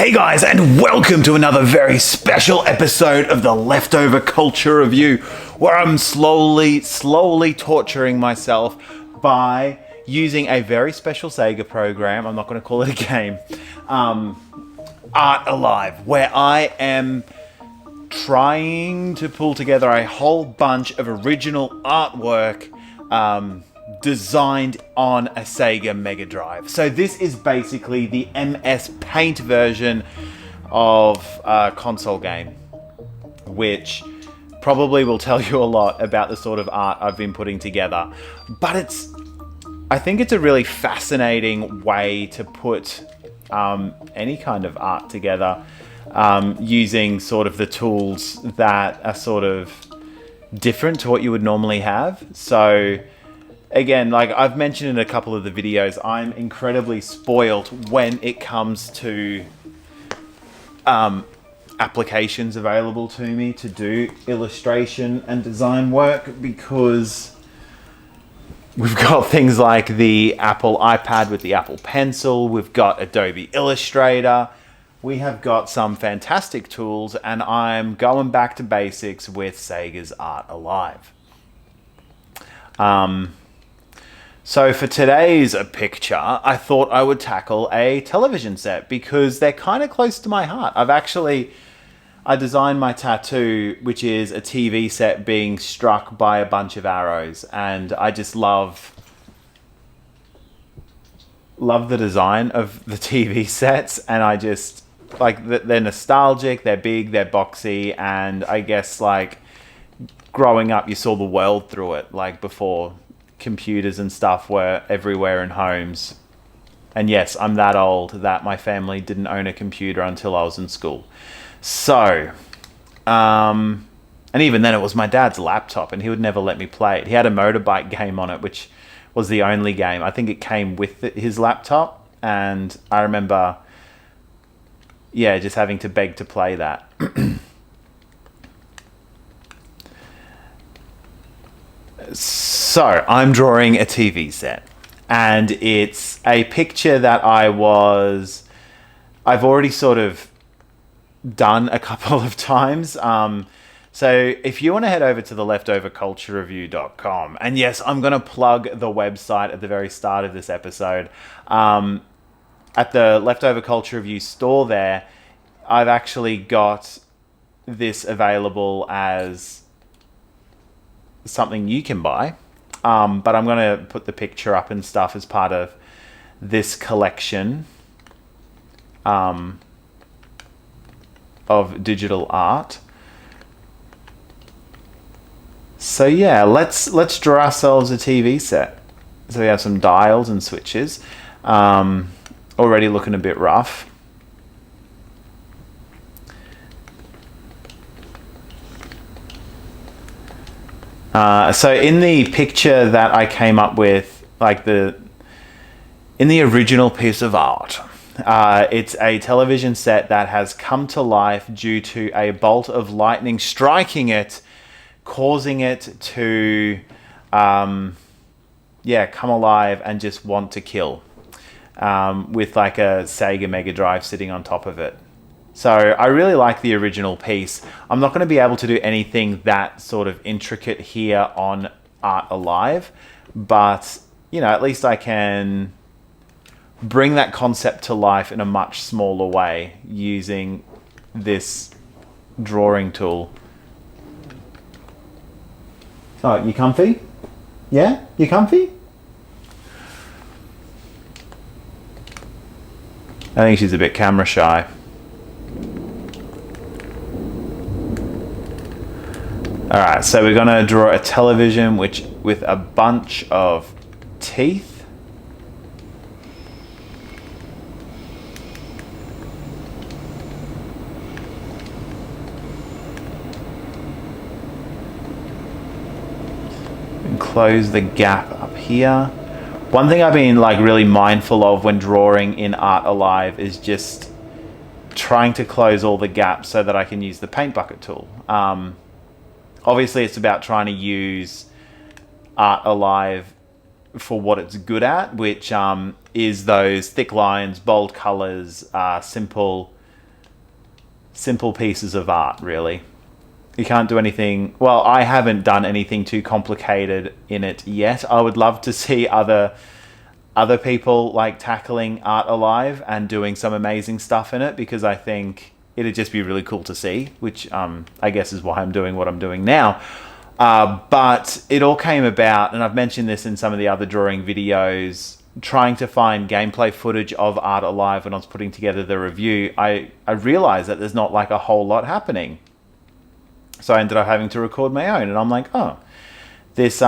Hey guys, and welcome to another very special episode of the Leftover Culture Review, where I'm slowly torturing myself by using a very special Sega program. I'm not going to call it a game. Art Alive, where I am trying to pull together a whole bunch of original artwork designed on a Sega Mega Drive. So this is basically the MS Paint version of a console game, which probably will tell you a lot about the sort of art I've been putting together. But I think it's a really fascinating way to put any kind of art together using sort of the tools that are sort of different to what you would normally have. So again, like I've mentioned in a couple of the videos, I'm incredibly spoilt when it comes to applications available to me to do illustration and design work, because we've got things like the Apple iPad with the Apple Pencil, we've got Adobe Illustrator, we have got some fantastic tools, and I'm going back to basics with Sega's Art Alive. So for today's picture, I thought I would tackle a television set because they're kind of close to my heart. I designed my tattoo, which is a TV set being struck by a bunch of arrows, and I just love the design of the TV sets, and I just like they're nostalgic, they're big, they're boxy, and I guess like growing up you saw the world through it, like before computers and stuff were everywhere in homes. And yes, I'm that old that my family didn't own a computer until I was in school. So, and even then it was my dad's laptop and he would never let me play it. He had a motorbike game on it, which was the only game. I think it came with his laptop, and I remember, yeah, just having to beg to play that. So, I'm drawing a TV set, and it's a picture that I've already sort of done a couple of times. So if you want to head over to the leftoverculturereview.com, and yes, I'm going to plug the website at the very start of this episode. At the Leftover Culture Review store there, I've actually got this available as something you can buy, but I'm going to put the picture up and stuff as part of this collection of digital art. So yeah, let's draw ourselves a TV set. So we have some dials and switches, already looking a bit rough. So in the picture that I came up with, in the original piece of art, it's a television set that has come to life due to a bolt of lightning striking it, causing it to, come alive and just want to kill, with like a Sega Mega Drive sitting on top of it. So I really like the original piece. I'm not going to be able to do anything that sort of intricate here on Art Alive, but, you know, at least I can bring that concept to life in a much smaller way using this drawing tool. Oh, you comfy? Yeah? You comfy? I think she's a bit camera shy. Alright, so we're going to draw a television with a bunch of teeth. And close the gap up here. One thing I've been like really mindful of when drawing in Art Alive is just trying to close all the gaps so that I can use the paint bucket tool. Obviously, it's about trying to use Art Alive for what it's good at, which is those thick lines, bold colors, simple simple pieces of art, really. You can't do anything... Well, I haven't done anything too complicated in it yet. I would love to see other people like tackling Art Alive and doing some amazing stuff in it, because I think it'd just be really cool to see, which I guess is why I'm doing what I'm doing now. But it all came about, and I've mentioned this in some of the other drawing videos, trying to find gameplay footage of Art Alive when I was putting together the review. I realized that there's not like a whole lot happening. So I ended up having to record my own, and I'm like, oh, this,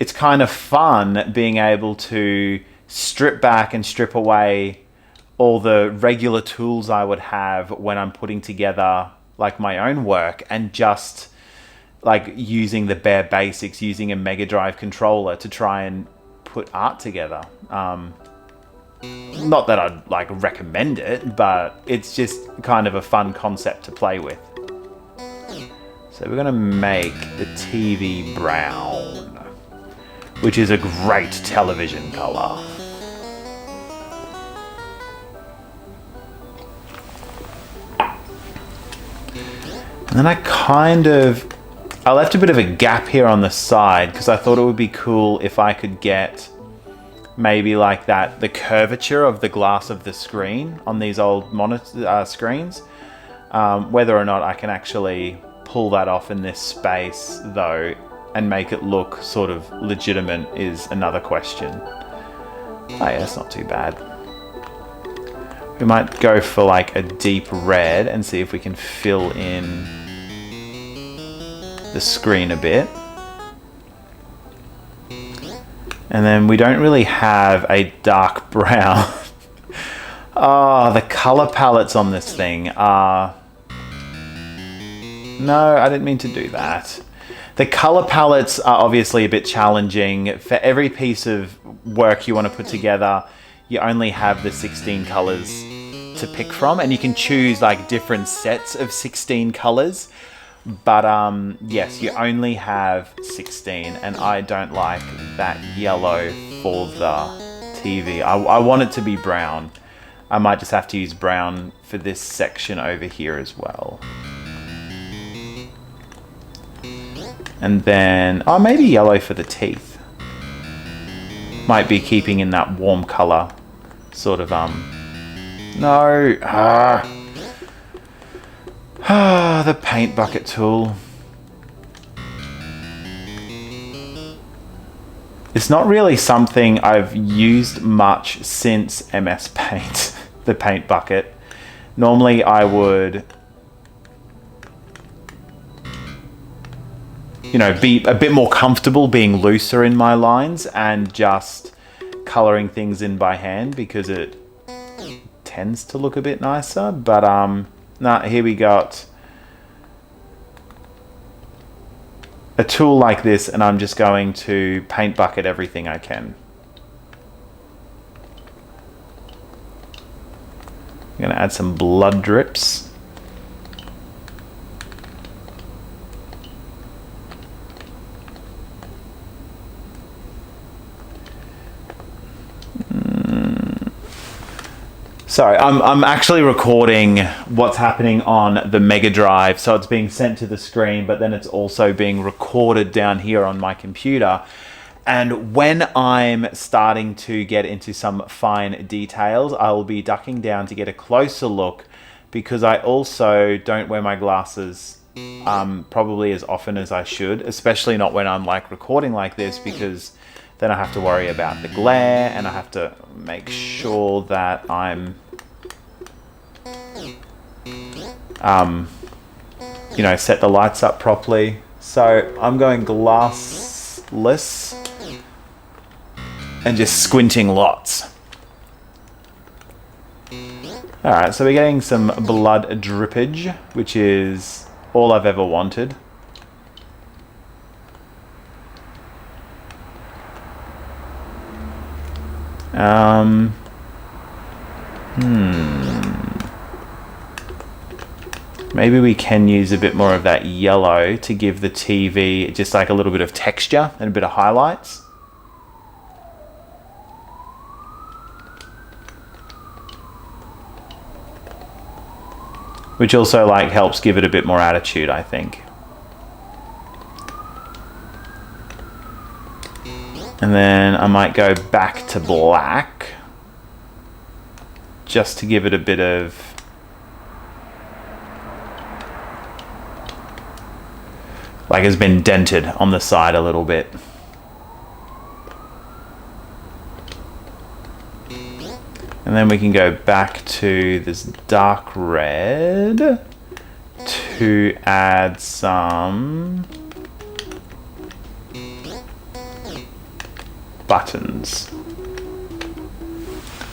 it's kind of fun being able to strip back and strip away all the regular tools I would have when I'm putting together like my own work, and just like using the bare basics, using a Mega Drive controller to try and put art together. Not that I'd like recommend it, but it's just kind of a fun concept to play with. So we're gonna make the TV brown, which is a great television color. And then I left a bit of a gap here on the side because I thought it would be cool if I could get maybe like that, the curvature of the glass of the screen on these old monitor screens. Whether or not I can actually pull that off in this space though and make it look sort of legitimate is another question. Oh yeah, that's not too bad. We might go for like a deep red and see if we can fill in the screen a bit. And then we don't really have a dark brown. Oh, the color palettes on this thing are... No, I didn't mean to do that. The color palettes are obviously a bit challenging. For every piece of work you want to put together, you only have the 16 colors to pick from, and you can choose like different sets of 16 colors. But yes, you only have 16, and I don't like that yellow for the TV. I want it to be brown. I might just have to use brown for this section over here as well. And then, oh, maybe yellow for the teeth. Might be keeping in that warm color, sort of, no, the paint bucket tool. It's not really something I've used much since MS Paint, the paint bucket. Normally I would, you know, be a bit more comfortable being looser in my lines and just coloring things in by hand because it tends to look a bit nicer. But nah, here we got a tool like this, and I'm just going to paint bucket everything I can. I'm going to add some blood drips. Sorry, I'm actually recording what's happening on the Mega Drive, so it's being sent to the screen, but then it's also being recorded down here on my computer. And when I'm starting to get into some fine details, I will be ducking down to get a closer look, because I also don't wear my glasses probably as often as I should, especially not when I'm like recording like this, because then I have to worry about the glare, and I have to make sure that I'm you know, set the lights up properly. So I'm going glassless and just squinting lots. Alright, so we're getting some blood drippage, which is all I've ever wanted. Maybe we can use a bit more of that yellow to give the TV just like a little bit of texture and a bit of highlights. which also like helps give it a bit more attitude, I think. And then I might go back to black just to give it a bit of like it's been dented on the side a little bit. And then we can go back to this dark red to add some buttons.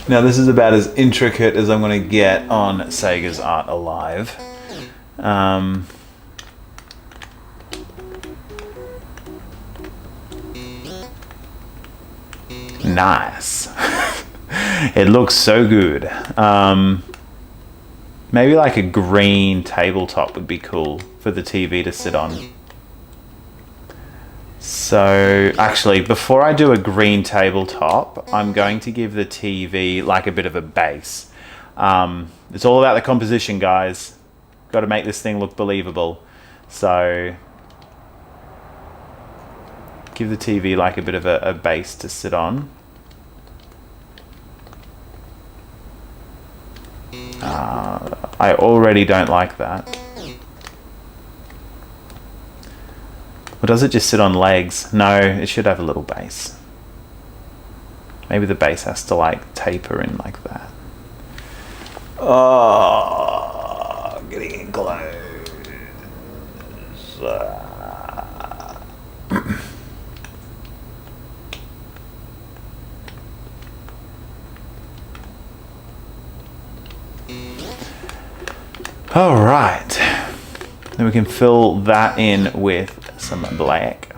Now this is about as intricate as I'm going to get on Sega's Art Alive. Nice. It looks so good. Maybe like a green tabletop would be cool for the TV to sit on. So actually, before I do a green tabletop, I'm going to give the TV like a bit of a base. It's all about the composition, guys. Got to make this thing look believable. So give the TV like a bit of a base to sit on. I already don't like that. Or does it just sit on legs? No, it should have a little base. Maybe the base has to like taper in like that. Oh, getting in close. All right, then we can fill that in with some black.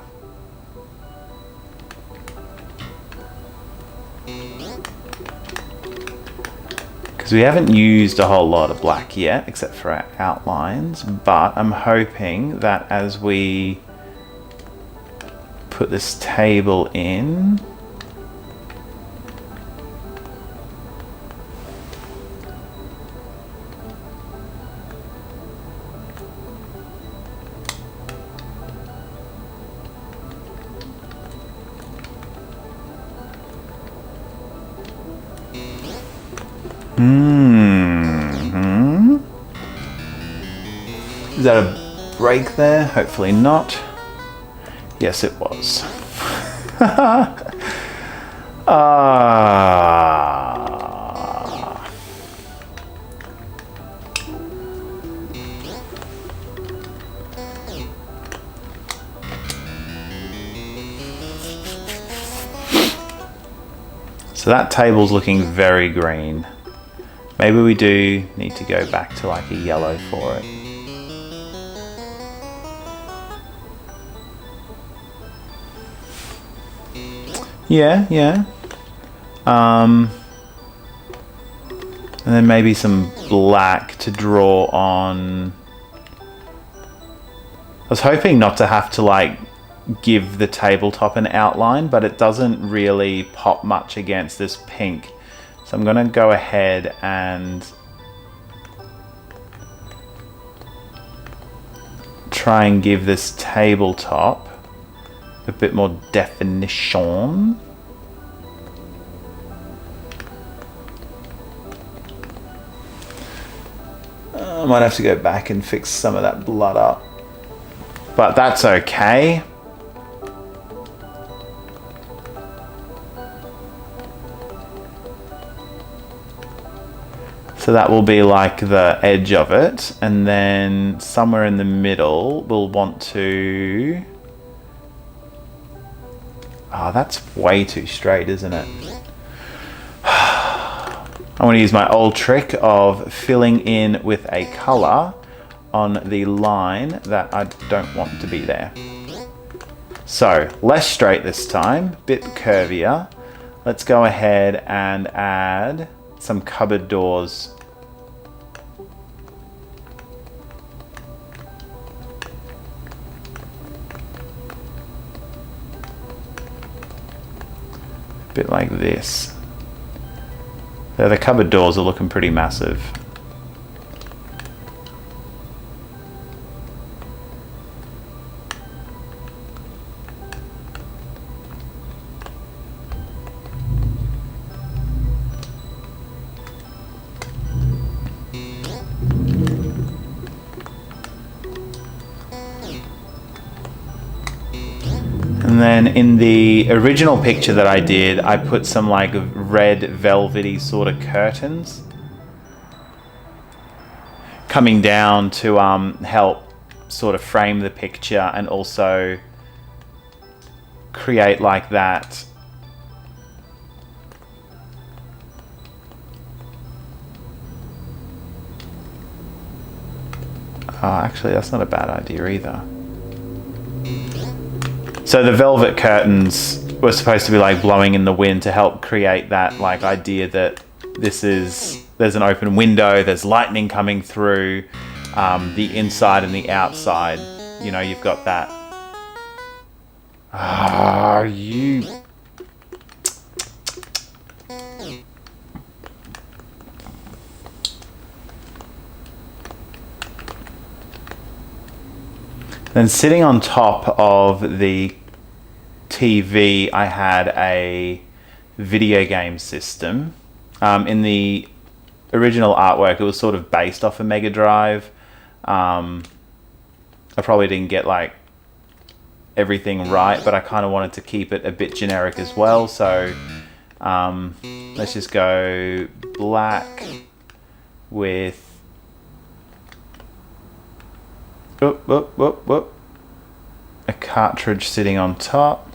Because we haven't used a whole lot of black yet, except for our outlines, but I'm hoping that as we put this table in, Is that a break there? Hopefully not. Yes, it was. So that table's looking very green. Maybe we do need to go back to like a yellow for it. Yeah. And then maybe some black to draw on. I was hoping not to have to like give the tabletop an outline, but it doesn't really pop much against this pink. So I'm gonna go ahead and try and give this tabletop a bit more definition. I might have to go back and fix some of that blood up, but that's okay. So that will be like the edge of it, and then somewhere in the middle we'll want to... Oh, that's way too straight, isn't it? I want to use my old trick of filling in with a color on the line that I don't want to be there. So, less straight this time, bit curvier. Let's go ahead and add some cupboard doors. A bit like this. The cupboard doors are looking pretty massive. then in the original picture that I did, I put some like red velvety sort of curtains coming down to help sort of frame the picture and also create like that actually that's not a bad idea either. So the velvet curtains were supposed to be like blowing in the wind to help create that like idea that there's an open window, there's lightning coming through, the inside and the outside. You know, you've got that. You. Then sitting on top of the TV, I had a video game system. In the original artwork, it was sort of based off a Mega Drive. I probably didn't get like everything right, but I kind of wanted to keep it a bit generic as well. So let's just go black with a cartridge sitting on top.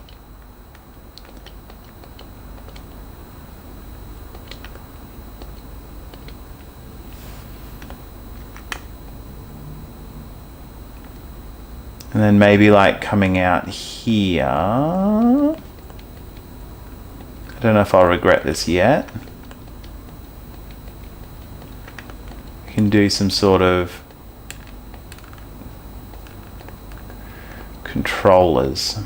And then maybe like coming out here. I don't know if I'll regret this yet. I can do some sort of controllers.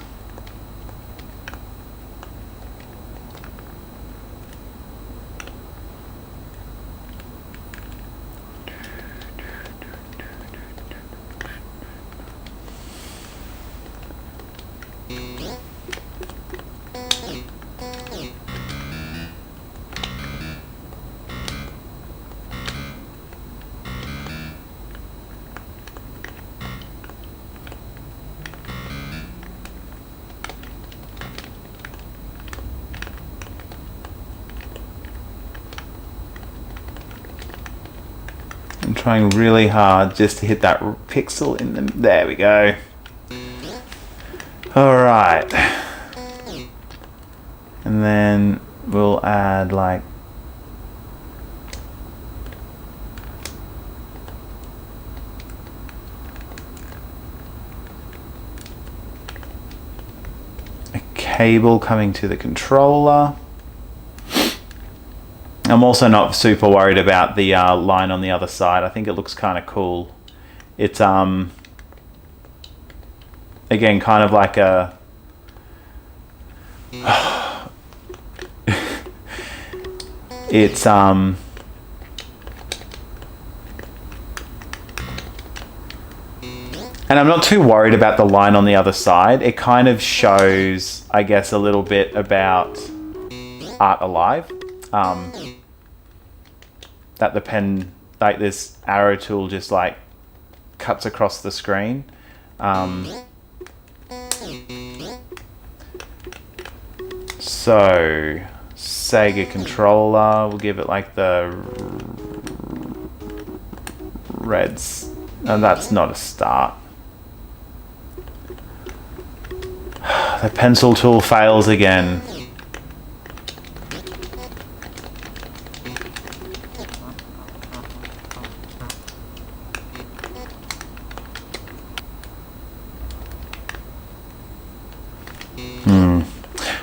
I'm trying really hard just to hit that pixel in the... There we go. Alright. And then we'll add like... a cable coming to the controller. I'm also not super worried about the line on the other side. I think it looks kind of cool. It's again kind of like a it's and I'm not too worried about the line on the other side. It kind of shows, I guess, a little bit about Art Alive. That the pen, like this arrow tool, just like cuts across the screen. So Sega controller, we'll give it like the reds, and that's not a start. The pencil tool fails again.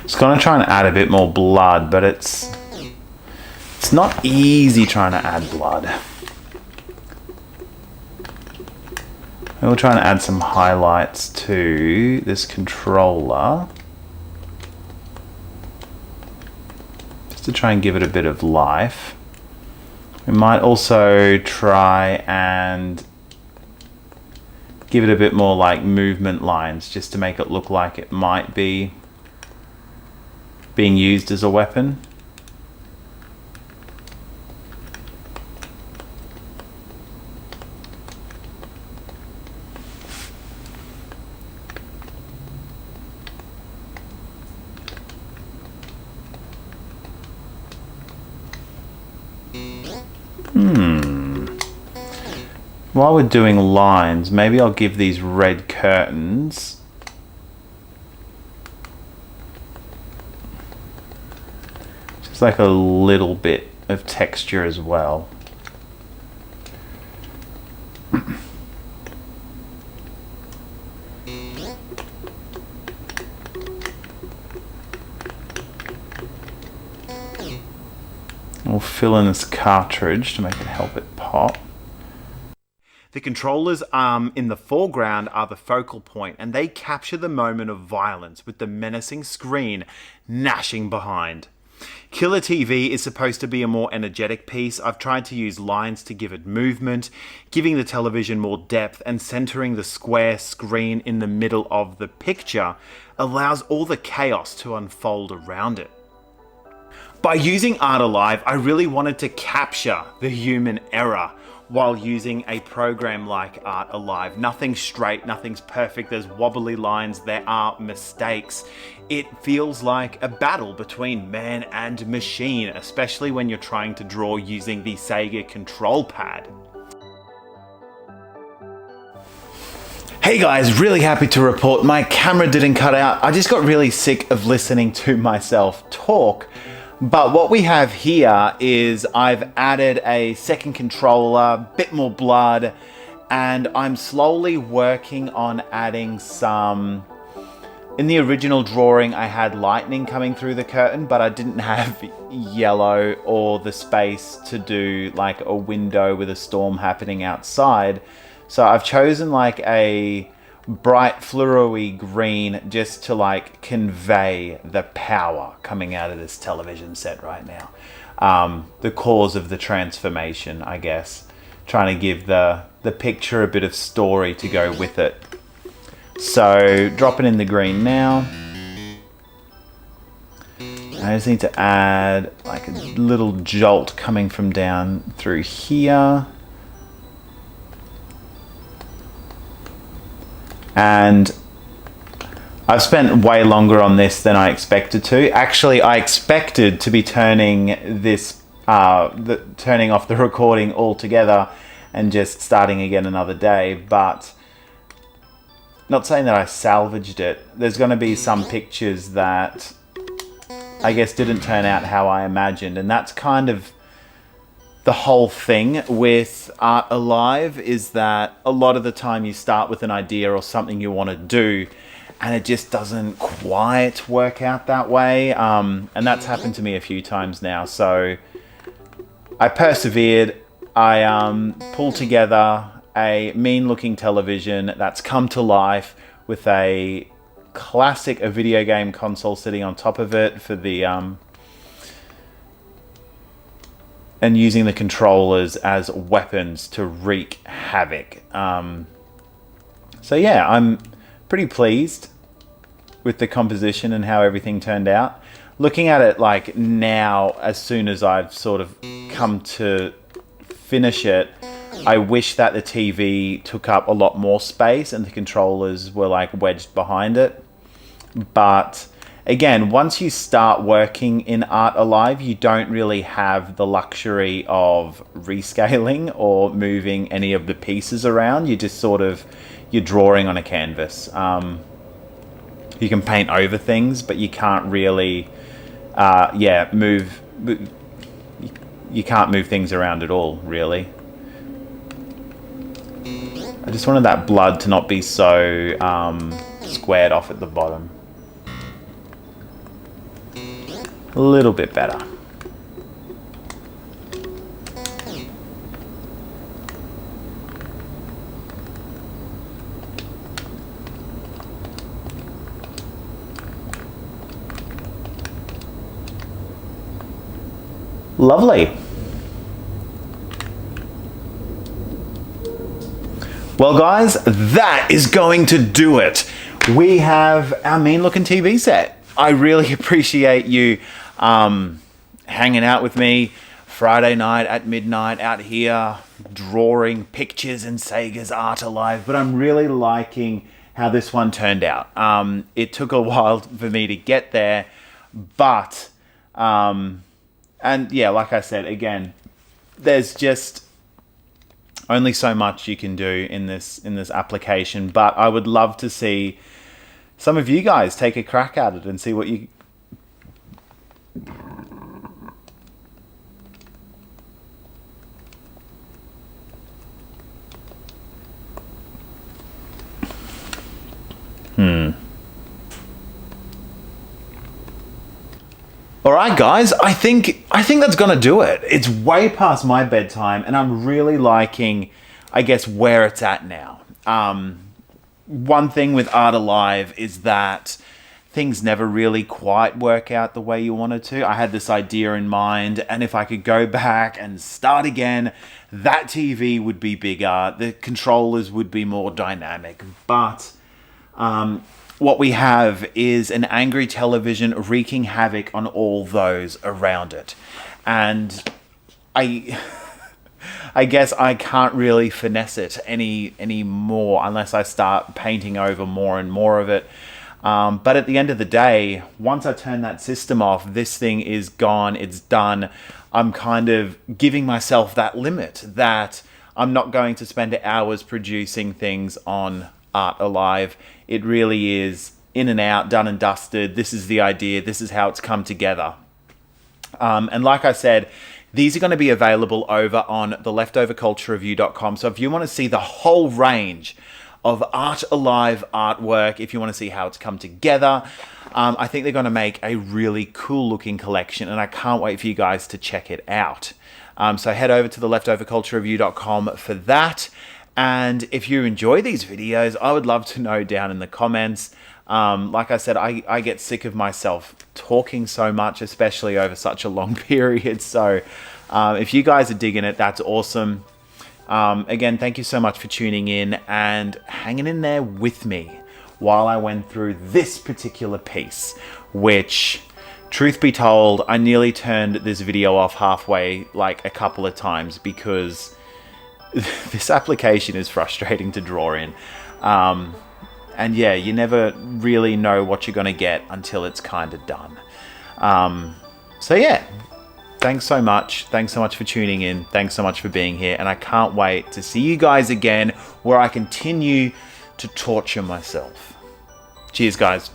It's gonna try and add a bit more blood, but it's not easy trying to add blood. We'll try and add some highlights to this controller, just to try and give it a bit of life. We might also try and give it a bit more like movement lines, just to make it look like it might be being used as a weapon. While we're doing lines, maybe I'll give these red curtains just like a little bit of texture as well. We'll fill in this cartridge to make it help it pop. The controllers in the foreground are the focal point, and they capture the moment of violence with the menacing screen gnashing behind. Killer TV is supposed to be a more energetic piece. I've tried to use lines to give it movement, giving the television more depth, and centering the square screen in the middle of the picture allows all the chaos to unfold around it. By using Art Alive, I really wanted to capture the human error while using a program like Art Alive. Nothing's straight, nothing's perfect, there's wobbly lines, there are mistakes. It feels like a battle between man and machine, especially when you're trying to draw using the Sega control pad. Hey guys, really happy to report my camera didn't cut out. I just got really sick of listening to myself talk. But what we have here is I've added a second controller, bit more blood, and I'm slowly working on adding some... In the original drawing, I had lightning coming through the curtain, but I didn't have yellow or the space to do like a window with a storm happening outside. So I've chosen like a bright fluoro-y green just to like convey the power coming out of this television set right now. The cause of the transformation, I guess. Trying to give the picture a bit of story to go with it. So dropping in the green now. I just need to add like a little jolt coming from down through here. And I've spent way longer on this than I expected to. Actually, I expected to be turning this, turning off the recording altogether and just starting again another day, but not saying that I salvaged it. There's going to be some pictures that I guess didn't turn out how I imagined, and that's kind of the whole thing with Art Alive, is that a lot of the time you start with an idea or something you want to do and it just doesn't quite work out that way, and that's happened to me a few times now. So I persevered. I pulled together a mean looking television that's come to life with a video game console sitting on top of it for the and using the controllers as weapons to wreak havoc. So yeah, I'm pretty pleased with the composition and how everything turned out. Looking at it like now, as soon as I've sort of come to finish it, I wish that the TV took up a lot more space and the controllers were like wedged behind it. But again, once you start working in Art Alive, you don't really have the luxury of rescaling or moving any of the pieces around. You just sort of, you're drawing on a canvas. You can paint over things, but you can't really, move. You can't move things around at all, really. I just wanted that blood to not be so squared off at the bottom. A little bit better. Lovely. Well guys, that is going to do it. We have our mean looking TV set. I really appreciate you hanging out with me Friday night at midnight out here drawing pictures in Sega's Art Alive, but I'm really liking how this one turned out. It took a while for me to get there, but and yeah, like I said, again, there's just only so much you can do in this application, but I would love to see some of you guys take a crack at it and see what you... All right, guys, I think that's gonna do it. It's way past my bedtime, and I'm really liking, I guess, where it's at now. One thing with Art Alive is that things never really quite work out the way you wanted to. I had this idea in mind, and if I could go back and start again, that TV would be bigger, the controllers would be more dynamic, but what we have is an angry television wreaking havoc on all those around it. And I guess I can't really finesse it any more unless I start painting over more and more of it. But at the end of the day, once I turn that system off, this thing is gone, it's done. I'm kind of giving myself that limit that I'm not going to spend hours producing things on Art Alive. It really is in and out, done and dusted. This is the idea. This is how it's come together. And like I said, these are going to be available over on theleftoverculturereview.com. So if you want to see the whole range of Art Alive artwork, if you want to see how it's come together, I think they're going to make a really cool looking collection, and I can't wait for you guys to check it out. So head over to theleftoverculturereview.com for that. And if you enjoy these videos, I would love to know down in the comments. Like I said, I get sick of myself talking so much, especially over such a long period. So if you guys are digging it, that's awesome. Again, thank you so much for tuning in and hanging in there with me while I went through this particular piece, which, truth be told, I nearly turned this video off halfway like a couple of times because this application is frustrating to draw in. And yeah, you never really know what you're going to get until it's kind of done. So yeah, thanks so much. Thanks so much for tuning in. Thanks so much for being here. And I can't wait to see you guys again where I continue to torture myself. Cheers, guys.